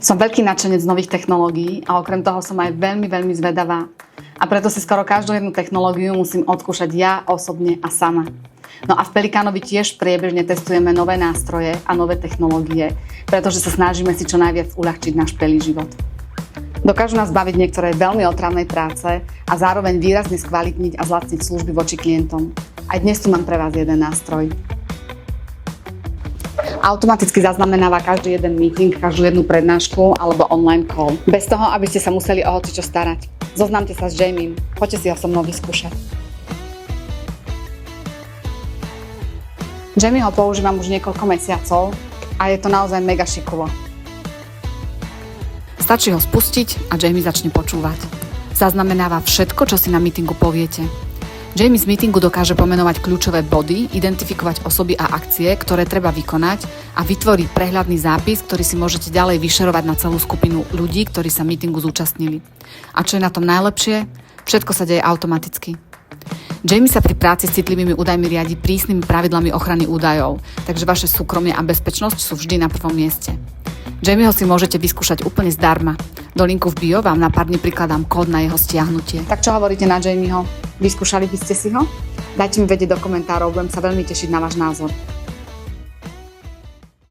Som veľký nadšenec nových technológií a okrem toho som aj veľmi zvedavá. A preto si skoro každú jednu technológiu musím odskúšať ja osobne a sama. No a v Pelikánovi tiež priebežne testujeme nové nástroje a nové technológie, pretože sa snažíme si čo najviac uľahčiť náš pelí život. Dokážu nás baviť niektoré veľmi otravnej práce a zároveň výrazne skvalitniť a zlacniť služby voči klientom. Aj dnes tu mám pre vás jeden nástroj. Automaticky zaznamenáva každý jeden meeting, každú jednu prednášku alebo online call. Bez toho, aby ste sa museli o hocičo starať. Zoznámte sa s Jamiem, poďte si ho so mnou vyskúšať. Jamie ho používam už niekoľko mesiacov a je to naozaj mega šikulo. Stačí ho spustiť a Jamie začne počúvať. Zaznamenáva všetko, čo si na meetingu poviete. Jamie z meetingu dokáže pomenovať kľúčové body, identifikovať osoby a akcie, ktoré treba vykonať a vytvoriť prehľadný zápis, ktorý si môžete ďalej vyšerovať na celú skupinu ľudí, ktorí sa meetingu zúčastnili. A čo je na tom najlepšie? Všetko sa deje automaticky. Jamie sa pri práci s citlivými údajmi riadi prísnymi pravidlami ochrany údajov, takže vaše súkromie a bezpečnosť sú vždy na prvom mieste. Jamieho si môžete vyskúšať úplne zdarma. Do linku v bio vám na pár dní prikladám kód na jeho stiahnutie. Tak čo hovoríte na Jamieho? Vyskúšali by ste si ho? Dajte mi vedieť do komentárov, budem sa veľmi tešiť na váš názor.